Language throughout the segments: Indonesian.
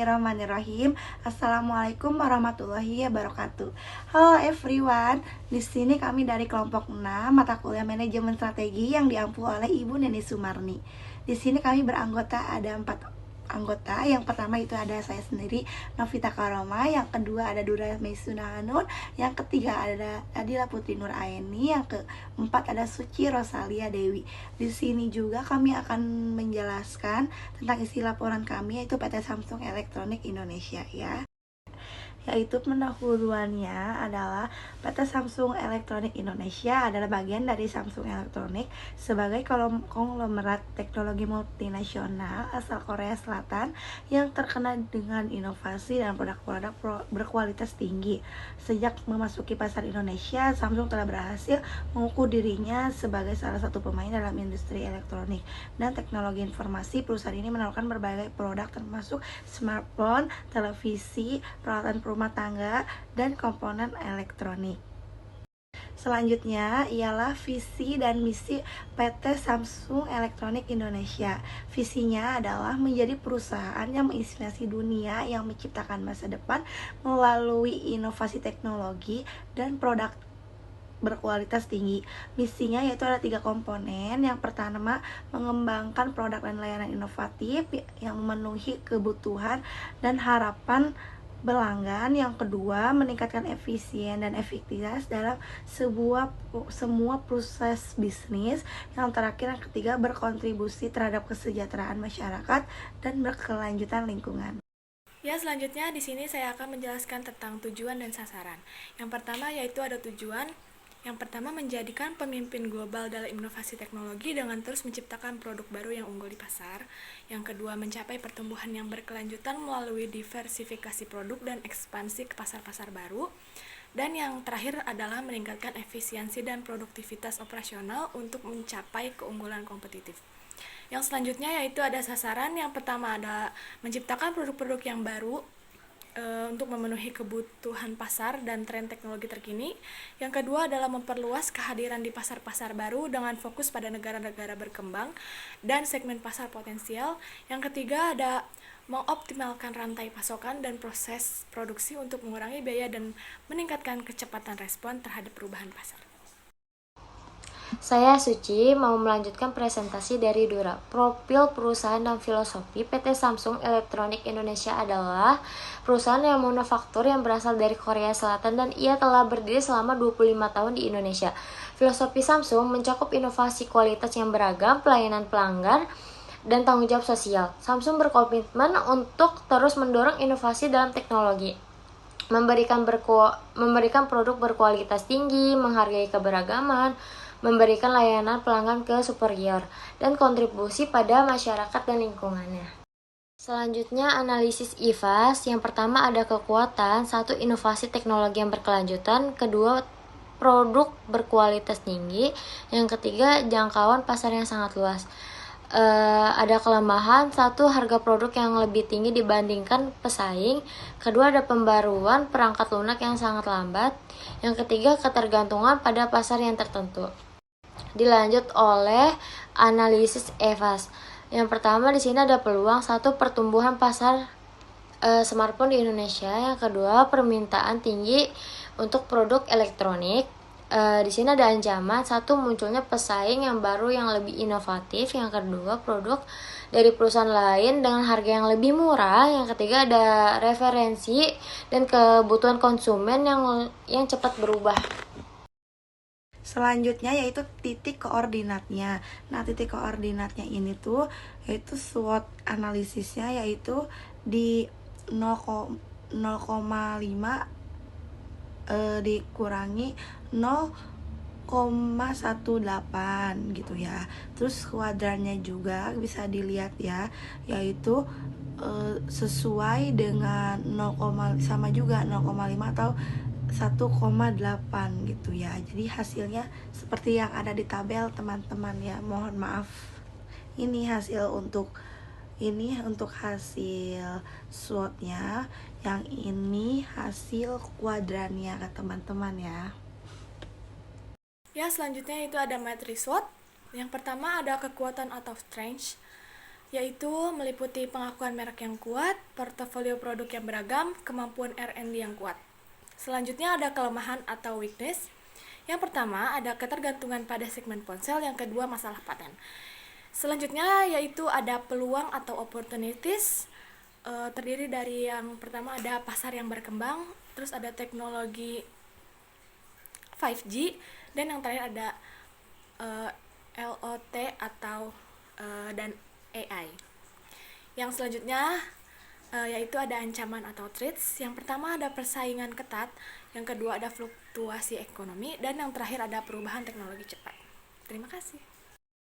Bismillahirrahmanirrahim. Assalamualaikum warahmatullahi wabarakatuh. Halo everyone. Di sini kami dari kelompok 6 mata kuliah manajemen strategi yang diampu oleh Ibu Neni Sumarni. Di sini kami beranggota ada 4 anggota. Yang pertama itu ada saya sendiri, Novita Karoma. Yang kedua ada Dura Meisuna Hanun. Yang ketiga ada Adila Putri Nur Aini. Yang keempat ada Suci Rosalia Dewi. Di sini juga kami akan menjelaskan tentang isi laporan kami, yaitu PT Samsung Electronics Indonesia ya. Yaitu pendahuluannya adalah PT Samsung Electronics Indonesia adalah bagian dari Samsung Electronics sebagai konglomerat teknologi multinasional asal Korea Selatan yang terkenal dengan inovasi dan produk-produk berkualitas tinggi. Sejak memasuki pasar Indonesia, Samsung telah berhasil mengukur dirinya sebagai salah satu pemain dalam industri elektronik dan teknologi informasi. Perusahaan ini menawarkan berbagai produk termasuk smartphone, televisi, peralatan rumah tangga, dan komponen elektronik. Selanjutnya ialah visi dan misi PT Samsung Electronics Indonesia. Visinya adalah menjadi perusahaan yang menginspirasi dunia yang menciptakan masa depan melalui inovasi teknologi dan produk berkualitas tinggi. Misinya yaitu ada 3 komponen. Yang pertama, mengembangkan produk dan layanan inovatif yang memenuhi kebutuhan dan harapan pelanggan. Yang kedua, meningkatkan efisien dan efektivitas dalam semua proses bisnis. Yang terakhir, yang ketiga, berkontribusi terhadap kesejahteraan masyarakat dan berkelanjutan lingkungan. Ya, selanjutnya di sini saya akan menjelaskan tentang tujuan dan sasaran. Yang pertama yaitu ada tujuan. Yang pertama, menjadikan pemimpin global dalam inovasi teknologi dengan terus menciptakan produk baru yang unggul di pasar. Yang kedua, mencapai pertumbuhan yang berkelanjutan melalui diversifikasi produk dan ekspansi ke pasar-pasar baru. Dan yang terakhir adalah meningkatkan efisiensi dan produktivitas operasional untuk mencapai keunggulan kompetitif. Yang selanjutnya yaitu ada sasaran. Yang pertama ada menciptakan produk-produk yang baru untuk memenuhi kebutuhan pasar dan tren teknologi terkini. Yang kedua adalah memperluas kehadiran di pasar-pasar baru dengan fokus pada negara-negara berkembang dan segmen pasar potensial. Yang ketiga ada mengoptimalkan rantai pasokan dan proses produksi untuk mengurangi biaya dan meningkatkan kecepatan respon terhadap perubahan pasar. Saya Suci mau melanjutkan presentasi dari Dura. Profil perusahaan dan filosofi PT Samsung Electronics Indonesia adalah perusahaan yang manufaktur yang berasal dari Korea Selatan dan ia telah berdiri selama 25 tahun di Indonesia. Filosofi Samsung mencakup inovasi kualitas yang beragam, pelayanan pelanggan, dan tanggung jawab sosial. Samsung berkomitmen untuk terus mendorong inovasi dalam teknologi, memberikan produk berkualitas tinggi, menghargai keberagaman, memberikan layanan pelanggan ke superior, dan kontribusi pada masyarakat dan lingkungannya. Selanjutnya analisis IFAS. Yang pertama ada kekuatan, 1. Inovasi teknologi yang berkelanjutan, kedua produk berkualitas tinggi, yang ketiga jangkauan pasar yang sangat luas. Ada kelemahan, 1. Harga produk yang lebih tinggi dibandingkan pesaing, kedua ada pembaruan perangkat lunak yang sangat lambat, yang ketiga ketergantungan pada pasar yang tertentu. Dilanjut oleh analisis EVAS. Yang pertama di sini ada peluang, 1. Pertumbuhan pasar smartphone di Indonesia, yang kedua permintaan tinggi untuk produk elektronik. Di sini ada ancaman, 1. Munculnya pesaing yang baru yang lebih inovatif, yang kedua produk dari perusahaan lain dengan harga yang lebih murah, yang ketiga ada referensi dan kebutuhan konsumen yang cepat berubah. Selanjutnya yaitu titik koordinatnya. Nah, titik koordinatnya ini tuh yaitu SWOT analisisnya yaitu di 0,5 dikurangi 0,18 gitu ya. Terus kuadrannya juga bisa dilihat ya, yaitu sesuai dengan 0, sama juga 0,5 atau 1,8 gitu ya. Jadi hasilnya seperti yang ada di tabel teman-teman ya. Mohon maaf. Ini hasil untuk hasil SWOT-nya. Yang ini hasil kuadrannya ke teman-teman ya. Ya, selanjutnya itu ada matriks SWOT. Yang pertama ada kekuatan atau strength. yaitu meliputi pengakuan merek yang kuat, portofolio produk yang beragam, kemampuan R&D yang kuat. Selanjutnya ada kelemahan atau weakness. Yang pertama ada ketergantungan pada segmen ponsel, yang kedua masalah paten. Selanjutnya yaitu ada peluang atau opportunities, terdiri dari yang pertama ada pasar yang berkembang, terus ada teknologi 5G, dan yang terakhir ada LOT atau dan AI. Yang selanjutnya yaitu ada ancaman atau threats. Yang pertama ada persaingan ketat, yang kedua ada fluktuasi ekonomi, dan yang terakhir ada perubahan teknologi cepat. Terima kasih.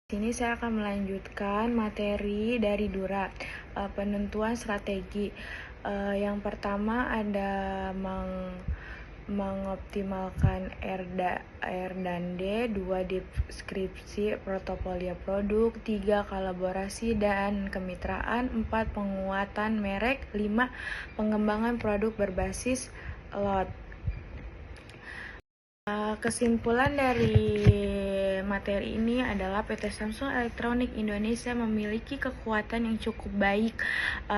Di sini saya akan melanjutkan materi dari Dura, penentuan strategi. Yang pertama ada mengoptimalkan R dan D, 2 deskripsi portofolio produk, 3 kolaborasi dan kemitraan, 4 penguatan merek, 5 pengembangan produk berbasis lot. Kesimpulan dari materi ini adalah PT Samsung Electronics Indonesia memiliki kekuatan yang cukup baik,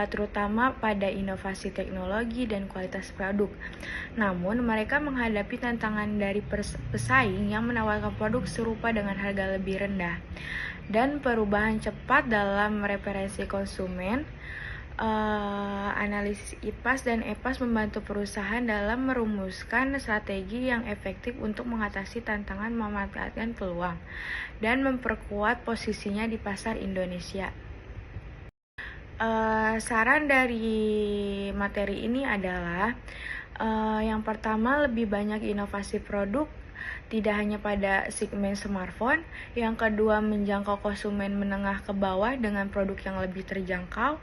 terutama pada inovasi teknologi dan kualitas produk. Namun, mereka menghadapi tantangan dari pesaing yang menawarkan produk serupa dengan harga lebih rendah dan perubahan cepat dalam referensi konsumen. Analisis IPAS dan EPAS membantu perusahaan dalam merumuskan strategi yang efektif untuk mengatasi tantangan, memanfaatkan peluang, dan memperkuat posisinya di pasar Indonesia. Saran dari materi ini adalah yang pertama, lebih banyak inovasi produk, tidak hanya pada segmen smartphone. Yang kedua, menjangkau konsumen menengah ke bawah dengan produk yang lebih terjangkau.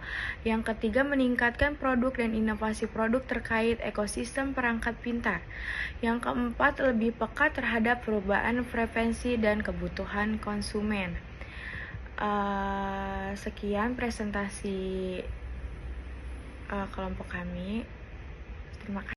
Yang ketiga, meningkatkan produk dan inovasi produk terkait ekosistem perangkat pintar. Yang keempat, lebih peka terhadap perubahan preferensi dan kebutuhan konsumen. Sekian presentasi kelompok kami. Terima kasih.